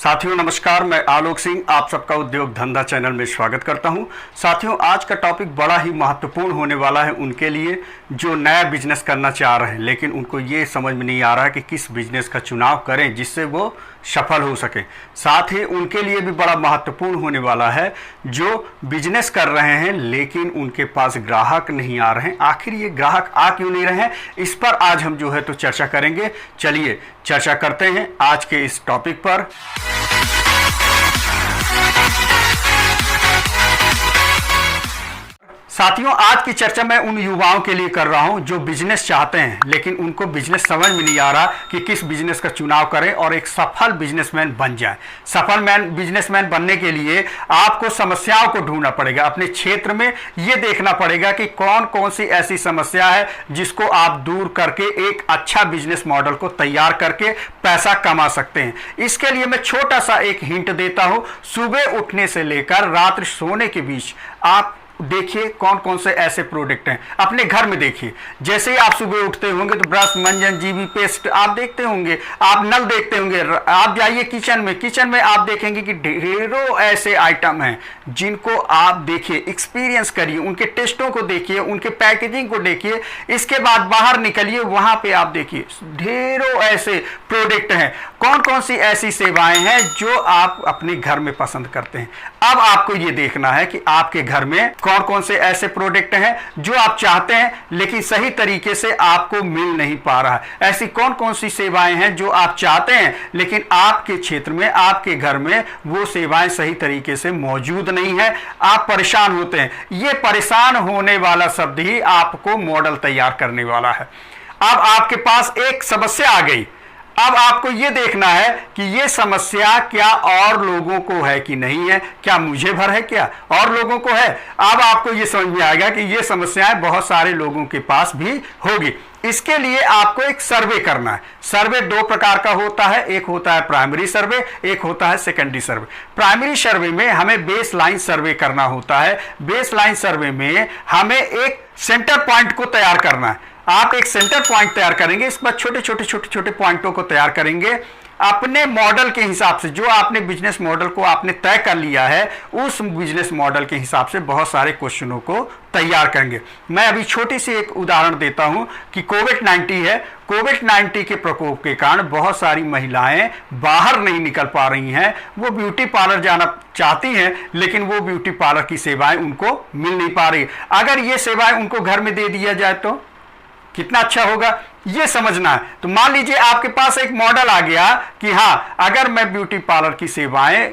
साथियों नमस्कार, मैं आलोक सिंह आप सबका उद्योग धंधा चैनल में स्वागत करता हूं। साथियों आज का टॉपिक बड़ा ही महत्वपूर्ण होने वाला है उनके लिए जो नया बिजनेस करना चाह रहे हैं, लेकिन उनको ये समझ में नहीं आ रहा है कि किस बिजनेस का चुनाव करें जिससे वो सफल हो सके। साथ ही उनके लिए भी बड़ा महत्वपूर्ण होने वाला है जो बिजनेस कर रहे हैं लेकिन उनके पास ग्राहक नहीं आ रहे हैं। आखिर ये ग्राहक आ क्यों नहीं रहे हैं, इस पर आज हम जो है तो चर्चा करेंगे। चलिए चर्चा करते हैं आज के इस टॉपिक पर। साथियों आज की चर्चा मैं उन युवाओं के लिए कर रहा हूं जो बिजनेस चाहते हैं लेकिन उनको बिजनेस समझ में नहीं आ रहा कि किस बिजनेस का चुनाव करें और एक सफल बिजनेसमैन बन जाए। सफल बिजनेसमैन बनने के लिए आपको समस्याओं को ढूंढना पड़ेगा। अपने क्षेत्र में ये देखना पड़ेगा कि कौन कौन सी ऐसी समस्या है जिसको आप दूर करके एक अच्छा बिजनेस मॉडल को तैयार करके पैसा कमा सकते हैं। इसके लिए मैं छोटा सा एक हिंट देता हूं। सुबह उठने से लेकर रात्रि सोने के बीच आप देखिए कौन कौन से ऐसे प्रोडक्ट हैं। अपने घर में देखिए, जैसे ही आप सुबह उठते होंगे तो ब्रश, मंजन, जीवी, पेस्ट आप देखते होंगे, आप नल देखते होंगे। आप जाइए किचन में आप देखेंगे कि ढेरों ऐसे आइटम हैं जिनको आप देखिए, एक्सपीरियंस करिए, उनके टेस्टों को देखिए, उनके पैकेजिंग को देखिए। इसके बाद बाहर निकलिए, वहां पे आप देखिए ढेरों ऐसे प्रोडक्ट हैं। कौन कौन सी ऐसी सेवाएं हैं जो आप अपने घर में पसंद करते हैं। अब आपको ये देखना है कि आपके घर में कौन कौन से ऐसे प्रोडक्ट हैं जो आप चाहते हैं लेकिन सही तरीके से आपको मिल नहीं पा रहा है। ऐसी कौन कौन सी सेवाएं हैं जो आप चाहते हैं लेकिन आपके क्षेत्र में, आपके घर में वो सेवाएं सही तरीके से मौजूद नहीं है। आप परेशान होते हैं। ये परेशान होने वाला शब्द ही आपको मॉडल तैयार करने वाला है। अब आपके पास एक समस्या आ गई। अब आपको यह देखना है कि यह समस्या क्या और लोगों को है कि नहीं है, क्या मुझे भर है, क्या और लोगों को है। अब आपको यह समझ में आएगा कि यह समस्याएं बहुत सारे लोगों के पास भी होगी। इसके लिए आपको एक सर्वे करना है। सर्वे दो प्रकार का होता है, एक होता है प्राइमरी सर्वे, एक होता है सेकेंडरी सर्वे। प्राइमरी सर्वे में हमें बेस लाइन सर्वे करना होता है। बेस लाइन सर्वे में हमें एक सेंटर पॉइंट को तैयार करना है। आप एक सेंटर पॉइंट तैयार करेंगे, इस पर छोटे छोटे पॉइंटों को तैयार करेंगे अपने मॉडल के हिसाब से। जो आपने बिजनेस मॉडल को आपने तय कर लिया है उस बिजनेस मॉडल के हिसाब से बहुत सारे क्वेश्चनों को तैयार करेंगे। मैं अभी छोटी सी एक उदाहरण देता हूं कि कोविड-19 है। कोविड-19 के प्रकोप के कारण बहुत सारी महिलाएं बाहर नहीं निकल पा रही हैं। वो ब्यूटी पार्लर जाना चाहती हैं लेकिन वो ब्यूटी पार्लर की सेवाएं उनको मिल नहीं पा रही। अगर ये सेवाएं उनको घर में दे दिया जाए तो कितना अच्छा होगा, ये समझना है। तो मान लीजिए आपके पास एक मॉडल आ गया कि हाँ, अगर मैं ब्यूटी पार्लर की सेवाएं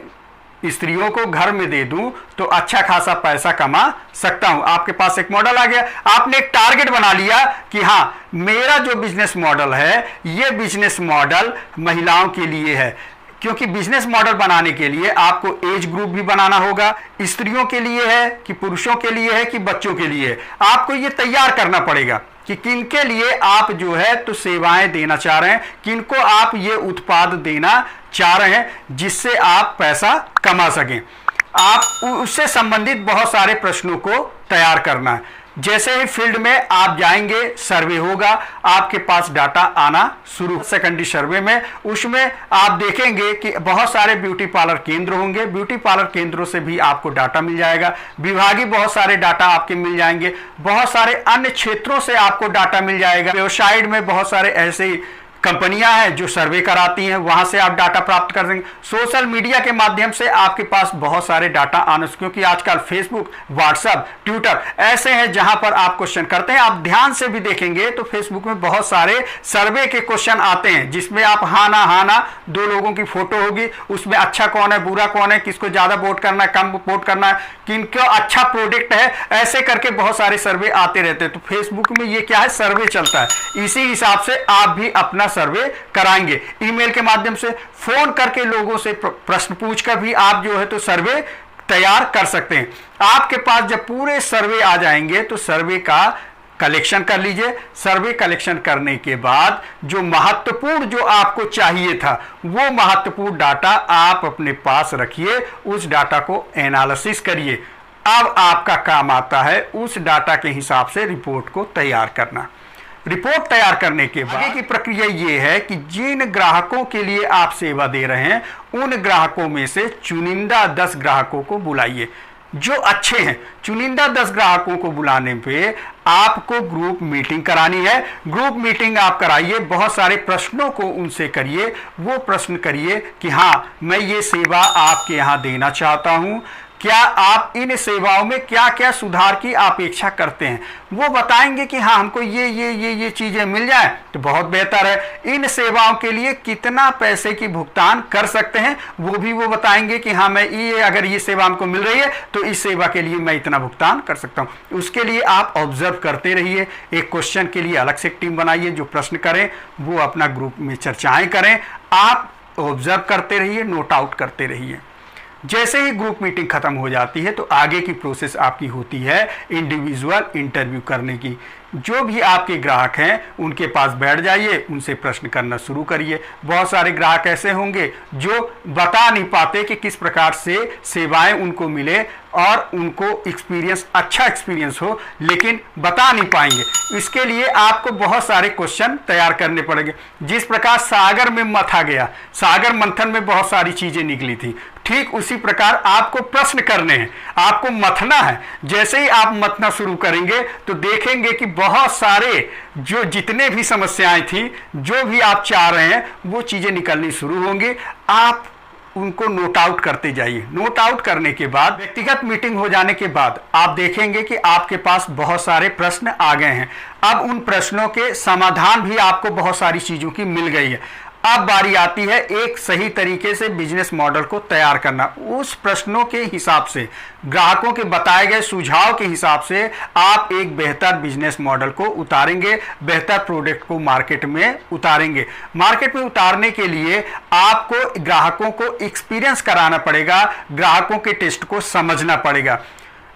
स्त्रियों को घर में दे दूं तो अच्छा खासा पैसा कमा सकता हूं। आपके पास एक मॉडल आ गया। आपने एक टारगेट बना लिया कि हाँ, मेरा जो बिजनेस मॉडल है ये बिजनेस मॉडल महिलाओं के लिए है। क्योंकि बिजनेस मॉडल बनाने के लिए आपको एज ग्रुप भी बनाना होगा। स्त्रियों के लिए है कि पुरुषों के लिए है कि बच्चों के लिए है। आपको ये तैयार करना पड़ेगा कि किनके लिए आप जो है तो सेवाएं देना चाह रहे हैं, किनको आप ये उत्पाद देना चाह रहे हैं जिससे आप पैसा कमा सकें। आप उससे संबंधित बहुत सारे प्रश्नों को तैयार करना है। जैसे ही फील्ड में आप जाएंगे, सर्वे होगा, आपके पास डाटा आना शुरू। सेकेंडरी सर्वे में उसमें आप देखेंगे कि बहुत सारे ब्यूटी पार्लर केंद्र होंगे। ब्यूटी पार्लर केंद्रों से भी आपको डाटा मिल जाएगा। विभागीय बहुत सारे डाटा आपके मिल जाएंगे। बहुत सारे अन्य क्षेत्रों से आपको डाटा मिल जाएगा। वेबसाइट में बहुत सारे ऐसे कंपनियां हैं जो सर्वे कराती हैं, वहां से आप डाटा प्राप्त कर देंगे। सोशल मीडिया के माध्यम से आपके पास बहुत सारे डाटा आने, क्योंकि आजकल फेसबुक, व्हाट्सएप, ट्विटर ऐसे हैं जहां पर आप क्वेश्चन करते हैं। आप ध्यान से भी देखेंगे तो फेसबुक में बहुत सारे सर्वे के क्वेश्चन आते हैं जिसमें आप हाँ ना दो लोगों की फोटो होगी, उसमें अच्छा कौन है, बुरा कौन है, किसको ज्यादा वोट करना है, कम वोट करना है, किनको अच्छा प्रोडक्ट है, ऐसे करके बहुत सारे सर्वे आते रहते हैं। तो फेसबुक में ये क्या है, सर्वे चलता है। इसी हिसाब से आप भी अपना सर्वे कराएंगे। ईमेल के माध्यम से, फोन करके लोगों से प्रश्न पूछकर भी आप जो है तो सर्वे तैयार कर सकते हैं। आपके पास जब पूरे सर्वे आ जाएंगे तो सर्वे का कलेक्शन कर लीजिए। सर्वे कलेक्शन करने के बाद जो महत्वपूर्ण जो आपको चाहिए था वो महत्वपूर्ण डाटा आप अपने पास रखिए। उस डाटा को एनालिसिस करिए। अब आपका काम आता है उस डाटा के हिसाब से रिपोर्ट को तैयार करना। रिपोर्ट तैयार करने के बाद आगे की प्रक्रिया ये है कि जिन ग्राहकों के लिए आप सेवा दे रहे हैं उन ग्राहकों में से चुनिंदा 10 ग्राहकों को बुलाइए जो अच्छे हैं। चुनिंदा 10 ग्राहकों को बुलाने पे आपको ग्रुप मीटिंग करानी है। ग्रुप मीटिंग आप कराइए, बहुत सारे प्रश्नों को उनसे करिए। वो प्रश्न करिए कि हाँ, मैं ये सेवा आपके यहाँ देना चाहता हूँ, क्या आप इन सेवाओं में क्या क्या सुधार की अपेक्षा करते हैं। वो बताएंगे कि हाँ, हमको ये चीजें मिल जाए तो बहुत बेहतर है। इन सेवाओं के लिए कितना पैसे की भुगतान कर सकते हैं वो भी वो बताएंगे कि हाँ, मैं ये अगर ये सेवा हमको मिल रही है तो इस सेवा के लिए मैं इतना भुगतान कर सकता हूँ। उसके लिए आप ऑब्जर्व करते रहिए। एक क्वेश्चन के लिए अलग से टीम बनाइए जो प्रश्न करें, वो अपना ग्रुप में चर्चाएं करें। आप ऑब्जर्व करते रहिए, नोट आउट करते रहिए। जैसे ही ग्रुप मीटिंग खत्म हो जाती है तो आगे की प्रोसेस आपकी होती है इंडिविजुअल इंटरव्यू करने की। जो भी आपके ग्राहक हैं उनके पास बैठ जाइए, उनसे प्रश्न करना शुरू करिए। बहुत सारे ग्राहक ऐसे होंगे जो बता नहीं पाते कि किस प्रकार से सेवाएं उनको मिले और उनको अच्छा एक्सपीरियंस हो, लेकिन बता नहीं पाएंगे। इसके लिए आपको बहुत सारे क्वेश्चन तैयार करने पड़ेंगे। जिस प्रकार सागर में मथा गया, सागर मंथन में बहुत सारी चीजें निकली थी, ठीक उसी प्रकार आपको प्रश्न करने हैं, आपको मथना है। जैसे ही आप मथना शुरू करेंगे तो देखेंगे कि बहुत सारे जो जितने भी समस्याएं थी, जो भी आप चाह रहे हैं, वो चीजें निकलनी शुरू होंगी। आप उनको नोट आउट करते जाइए। नोट आउट करने के बाद व्यक्तिगत मीटिंग हो जाने के बाद आप देखेंगे कि आपके पास बहुत सारे प्रश्न आ गए हैं। अब उन प्रश्नों के समाधान भी आपको बहुत सारी चीजों की मिल गई है। अब बारी आती है एक सही तरीके से बिजनेस मॉडल को तैयार करना। उस प्रश्नों के हिसाब से, ग्राहकों के बताए गए सुझाव के हिसाब से आप एक बेहतर बिजनेस मॉडल को उतारेंगे, बेहतर प्रोडक्ट को मार्केट में उतारेंगे। मार्केट में उतारने के लिए आपको ग्राहकों को एक्सपीरियंस कराना पड़ेगा, ग्राहकों के टेस्ट को समझना पड़ेगा।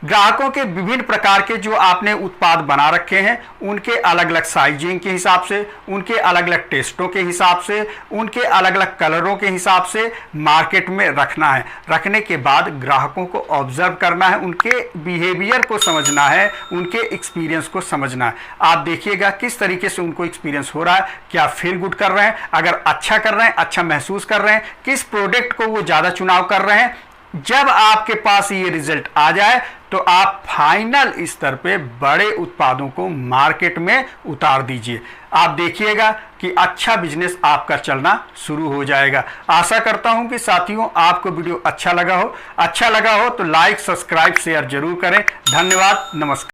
ग्राहकों के विभिन्न प्रकार के जो आपने उत्पाद बना रखे हैं उनके अलग अलग साइजिंग के हिसाब से, उनके अलग अलग टेस्टों के हिसाब से, उनके अलग अलग कलरों के हिसाब से मार्केट में रखना है। रखने के बाद ग्राहकों को ऑब्जर्व करना है, उनके बिहेवियर को समझना है, उनके एक्सपीरियंस को समझना है। आप देखिएगा किस तरीके से उनको एक्सपीरियंस हो रहा है, क्या फील गुड कर रहे हैं, अगर अच्छा कर रहे हैं, अच्छा महसूस कर रहे हैं, किस प्रोडक्ट को वो ज़्यादा चुनाव कर रहे हैं। जब आपके पास ये रिजल्ट आ जाए तो आप फाइनल स्तर पे बड़े उत्पादों को मार्केट में उतार दीजिए। आप देखिएगा कि अच्छा बिजनेस आपका चलना शुरू हो जाएगा। आशा करता हूं कि साथियों आपको वीडियो अच्छा लगा हो तो लाइक, सब्सक्राइब, शेयर जरूर करें। धन्यवाद, नमस्कार।